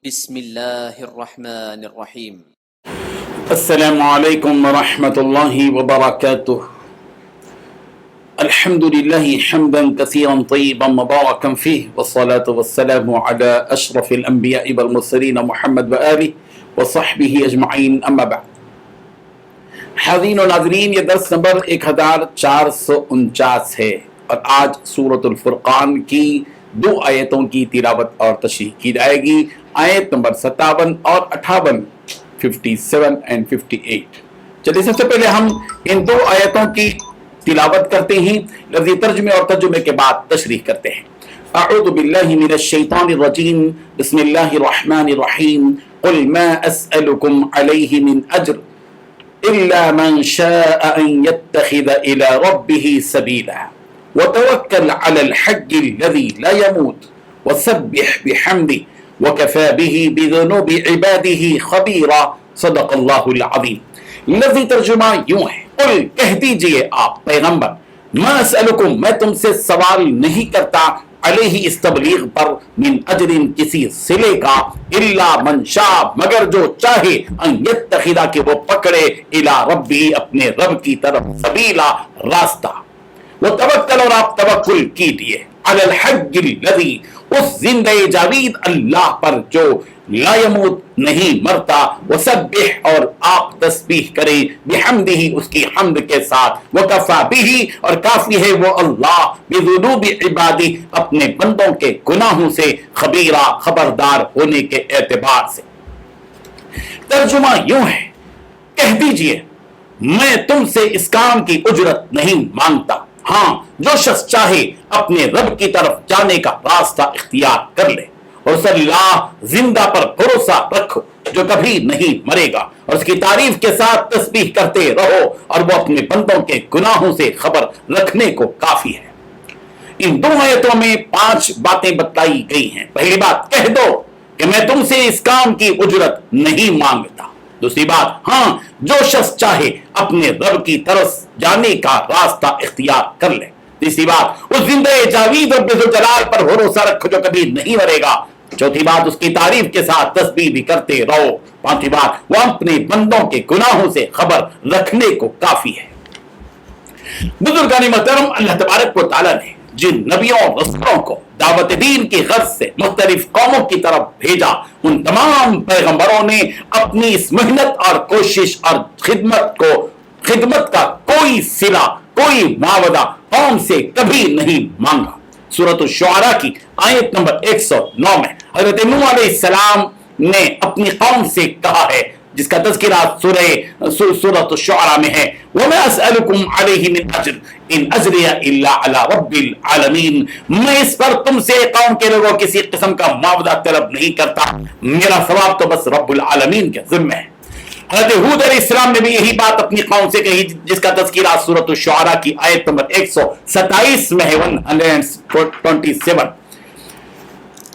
بسم اللہ الرحمن الرحیم۔ السلام علیکم ورحمۃ اللہ وبرکاتہ۔ الحمد للہ حمدا کثیرا طیبا مبارکا فیہ والصلاة والسلام علی اشرف الانبیاء والمرسلین محمد وآلہ وصحبہ اجمعین، اما بعد۔ حاضرین و ناظرین، یہ درس نمبر 1449 ہے اور آج سورۃ الفرقان کی 2 آیتوں کی تلاوت اور تشریح کی جائے گی، آیت نمبر 57 اور 58، 57 and 58۔ چلیے سب سے پہلے ہم ان 2 آیتوں کی تلاوت کرتے ہیں، لفظی ترجمے اور ترجمے کے بعد تشریح کرتے ہیں۔ اعوذ باللہ من الشیطان الرجیم، بسم اللہ الرحمن الرحیم۔ قل ما اسألکم علیہ من اجر الا من شاء ان يتخذ الى ربه سبیلا وتوکل علی الحی الذی لا يموت وسبح بحمده وکفى به بذنوب عباده خبیرا، صدق اللہ العظیم۔ لفظی ترجمہ یوں ہے، قل کہہ دیجئے آپ پیغمبر، ما اسألکم میں تم سے سوال نہیں کرتا، علیہ اس تبلیغ پر، من اجر کسی صلے کا، الا من شاء مگر جو چاہے، ان یتخذا کہ وہ پکڑے، الی ربی اپنے رب کی طرف، سبیلا راستہ، وتوکل اور آپ توکل کیجئے، علی الحی الذی اس زندہ جاوید اللہ پر جو لا یموت نہیں مرتا، وسبح اور آپ تسبیح کریں، بحمدہ اس کی حمد کے ساتھ، وکفی بہ اور کافی ہے وہ اللہ، بذنوب عبادہ اپنے بندوں کے گناہوں سے، خبیرہ خبردار ہونے کے اعتبار سے۔ ترجمہ یوں ہے، کہہ دیجئے میں تم سے اس کام کی اجرت نہیں مانگتا، ہاں جو شخص چاہے اپنے رب کی طرف جانے کا راستہ اختیار کر لے، اور صلی اللہ زندہ پر بھروسہ رکھو جو کبھی نہیں مرے گا، اور اس کی تعریف کے ساتھ تسبیح کرتے رہو، اور وہ اپنے بندوں کے گناہوں سے خبر رکھنے کو کافی ہے۔ ان 2 آیتوں میں 5 باتیں بتلائی گئی ہیں۔ پہلی بات، کہہ دو کہ میں تم سے اس کام کی اجرت نہیں مانگتا۔ دوسری بات، ہاں جو شخص چاہے اپنے رب کی طرف جانے کا راستہ اختیار کر لے۔ تیسری بات، اس زندہ جاوید رب ذوالجلال پر بھروسہ رکھو جو کبھی نہیں مرے گا۔ چوتھی بات، اس کی تعریف کے ساتھ تسبیح بھی کرتے رہو۔ پانچویں بات، وہ اپنے بندوں کے گناہوں سے خبر رکھنے کو کافی ہے۔ بزرگان محترم، اللہ تبارک و تعالیٰ نے جن نبیوں اور رسولوں کو دعوت دین کی غرض سے مختلف قوموں کی طرف بھیجا، ان تمام پیغمبروں نے اپنی اس محنت اور کوشش اور خدمت کا کوئی صلہ، کوئی معاوضہ قوم سے کبھی نہیں مانگا۔ سورۃ الشعراء کی آیت نمبر 109 میں حضرت نوح علیہ السلام نے اپنی قوم سے کہا ہے، جس کا تذکرہ سورۃ الشعراء میں ہے، وَمَا أَسْأَلُكُمْ عَلَيْهِ مِنْ أَجْرٍ إِنْ أَجْرِيَ إِلَّا عَلَى رَبِّ الْعَالَمِينَ۔ میں اس پر تم سے قوم کے لوگوں کسی قسم کا معاوضہ طلب نہیں کرتا، میرا ثواب تو بس رب العالمین کے ذمہ ہے۔ حضرت ہود علیہ السلام نے بھی یہی بات اپنی قوم سے کہی، جس کا تذکرہ سورۃ الشعراء کی آیت نمبر 127 میں ہے، 127۔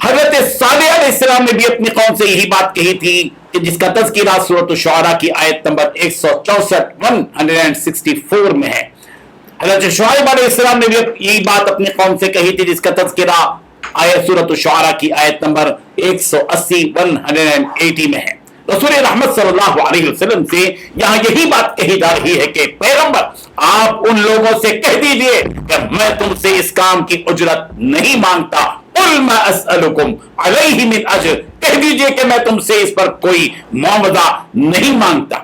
حضرت صالح علیہ السلام نے بھی اپنی قوم سے یہی بات کہی تھی، جس کا تذکرہ سورۃ الشعراء کی آیت نمبر 164 164 میں ہے۔ حضرت شعیب علیہ السلام نے بھی یہی بات اپنی قوم سے کہی تھی، جس کا تذکرہ سورۃ الشعراء کی آیت نمبر 180 180 میں ہے۔ رسول رحمت صلی اللہ علیہ وسلم سے یہاں یہی بات کہی جا رہی ہے کہ پیغمبر آپ ان لوگوں سے کہہ دیجئے کہ میں تم سے اس کام کی اجرت نہیں مانگتا، قل ما اسألکم علیہ من اجر، کہہ دیجئے کہ میں تم سے اس پر کوئی معاوضہ نہیں مانگتا۔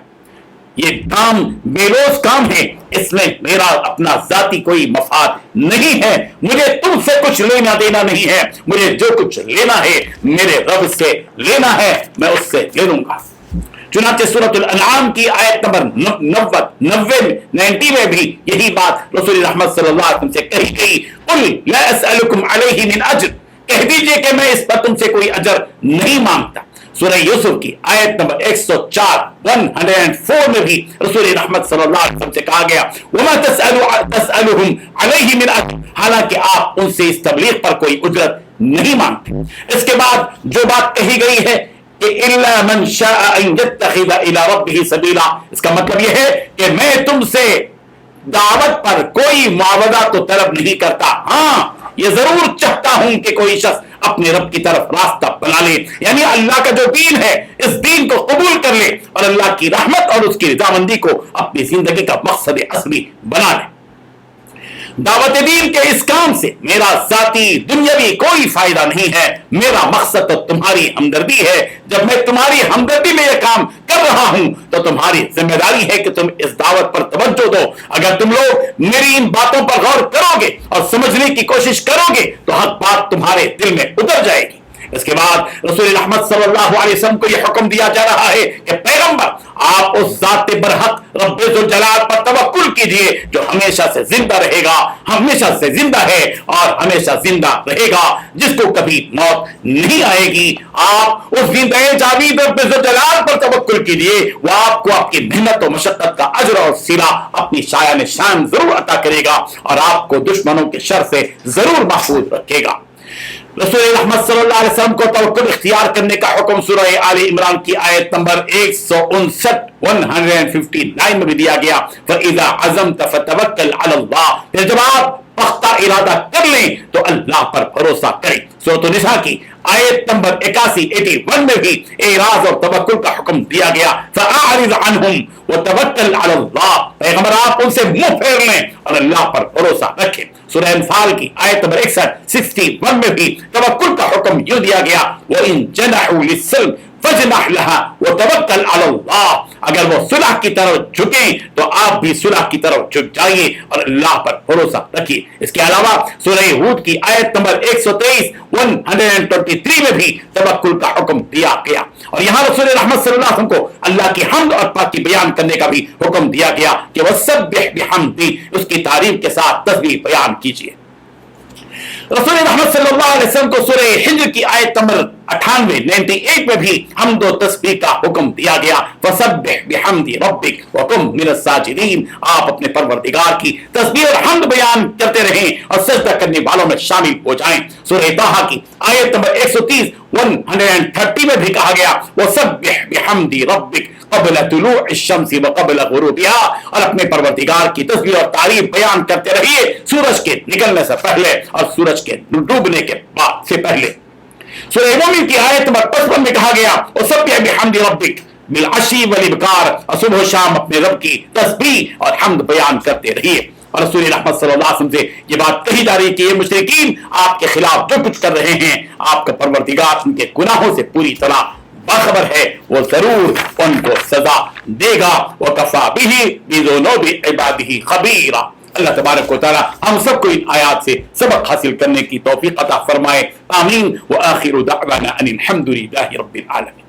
یہ کام بے لوث کام ہے، اس میں میرا اپنا ذاتی کوئی مفاد نہیں ہے، مجھے تم سے کچھ لینا دینا نہیں ہے، مجھے جو کچھ لینا ہے میرے رب سے لینا ہے، میں اس سے لے لوں گا۔ چنانچہ سورۃ الانعام کی آیت نمبر 90 میں بھی یہی بات رسول رحمت صلی اللہ علیہ وسلم سے کہی گئی، قل لا اسألکم علیہ من اجر، کہہ دیجئے کہ میں اس پر تم سے کوئی اجر نہیں مانگتا۔ سورہ یوسف کی آیت نمبر 104 104 میں بھی رسول رحمت صلی اللہ علیہ وسلم سے کہا گیا، وَمَا تَسْأَلُهُمْ عَلَيْهِ مِنْ أَجْرٍ، حالانکہ آپ ان سے اس تبلیغ پر کوئی اجرت نہیں مانگتے۔ اس کے بعد جو بات کہی گئی ہے کہ إِلَّا مَنْ شَاءَ أَنْ يَتَّخِذَ إِلَى رَبِّهِ سَبِيلًا، اس کا مطلب یہ ہے کہ میں تم سے دعوت پر کوئی معاوضہ تو طلب نہیں کرتا، ہاں یہ ضرور چاہتا ہوں کہ کوئی شخص اپنے رب کی طرف راستہ بنا لے، یعنی اللہ کا جو دین ہے اس دین کو قبول کر لے اور اللہ کی رحمت اور اس کی رضامندی کو اپنی زندگی کا مقصد اصلی بنا لے۔ دعوت دین کے اس کام سے میرا ذاتی دنیاوی کوئی فائدہ نہیں ہے، میرا مقصد تو تمہاری ہمدردی ہے۔ جب میں تمہاری ہمدردی میں یہ کام کر رہا ہوں تو تمہاری ذمہ داری ہے کہ تم اس دعوت پر توجہ دو۔ اگر تم لوگ میری ان باتوں پر غور کرو گے اور سمجھنے کی کوشش کرو گے تو حق بات تمہارے دل میں اتر جائے گی۔ اس کے بعد رسول احمد صلی اللہ علیہ وسلم کو یہ حکم دیا جا رہا ہے کہ پیغمبر آپ اس ذات برحق رب ذوالجلال پر توکل کیجئے جو ہمیشہ سے زندہ رہے گا، ہمیشہ سے زندہ ہے اور ہمیشہ زندہ رہے گا، جس کو کبھی موت نہیں آئے گی۔ آپ اس زندہ جاوید رب ذوالجلال پر توکل کیجئے، وہ آپ کو آپ کی محنت و مشقت کا اجر اور صلہ اپنی شایان شان ضرور عطا کرے گا اور آپ کو دشمنوں کے شر سے ضرور محفوظ رکھے گا۔ رسول رحمت صلی اللہ علیہ وسلم کو توکل اختیار کرنے کا حکم سورہ آل عمران کی آیت نمبر 159 میں بھی دیا گیا، فَإِذَا عَزَمْتَ فَتَوَكَّلْ عَلَى اللَّهِ، پھر جب آپ پختہ ارادہ کر لیں تو اللہ پر بھروسہ کریں۔ سورۃ النساء کی آیت نمبر 81 میں بھی اعراض اور توکل کا حکم دیا گیا، فَأَعْرِضْ عَنْهُمْ وَتَوَكَّلْ عَلَى اللَّهِ، پیغمبر آپ ان سے منہ پھیر لیں اور اللہ پر بھروسہ رکھیں۔ سورہ انفال کی آیت نمبر 61 میں بھی توکل کا حکم یوں دیا گیا، وَإِن جَنَحُوا لِلسَّلْمِ فَاجْنَحْ لَهَا وَتَوَكَّلْ عَلَى اللَّهِ، اگر وہ صلح کی طرف جھکیں تو آپ بھی صلح کی طرف جھک جائیے اور اللہ پر بھروسہ رکھیے۔ اس کے علاوہ سورہ ہود کی آیت نمبر 123 میں بھی توکل کا حکم دیا گیا، اور یہاں رسول رحمت صلی اللہ علیہ وسلم کو اللہ کی حمد اور پاکی بیان کرنے کا بھی حکم دیا گیا کہ وَسَبِّحْ بِحَمْدِهِ، اس کی تعریف کے ساتھ تسبیح بیان کیجیے۔ رسول رحمت صلی اللہ علیہ وسلم کو سورہ حجر کی آیت نمبر 98 میں بھی حمد و تسبیح کا حکم دیا گیا، فَسَبِّحْ بِحَمْدِ رَبِّكَ وَكُن مِّنَ السَّاجِدِينَ، آپ اپنے پروردگار کی تسبیح اور حمد بیان کرتے رہیں اور سجدہ کرنے والوں میں شامل ہو جائیں۔ سورہ طٰہٰ کی آیت نمبر 130 میں بھی کہا گیا، وَسَبِّحْ بِحَمْدِ رَبِّكَ قبل طلوع الشمس وقبل غروبها، اور اپنے پروردگار کی تسبیح اور تعریف بیان کرتے رہیے سورج کے نکلنے سے پہلے اور سورج کے ڈوبنے کے بعد سے پہلے۔ سورہ مومن کی آیت نمبر 55 میں کہا گیا، وَسَبِّحْ بِحَمْدِ رَبِّكَ بِالْعَشِيِّ وَالْإِبْكَارِ، اور صبح و شام اپنے رب کی تسبیح اور حمد بیان کرتے رہیے۔ اور رسول رحمت صلی اللہ علیہ وسلم سے یہ بات کہی جا رہی کہ یہ مشرکین آپ کے خلاف جو کچھ کر رہے ہیں، آپ کا پروردگار ان کے گناہوں سے پوری طرح باخبر ہے، وہ ضرور ان کو سزا دے گا، وَكَفَى بِهِ بِذُنُوبِ عِبَادِهِ خَبِيرًا۔ اللہ تبارک و تعالی ہم سب کو ان آیات سے سبق حاصل کرنے کی توفیق عطا فرمائے، آمین۔ وآخر دعوانا ان الحمد للہ رب العالمین۔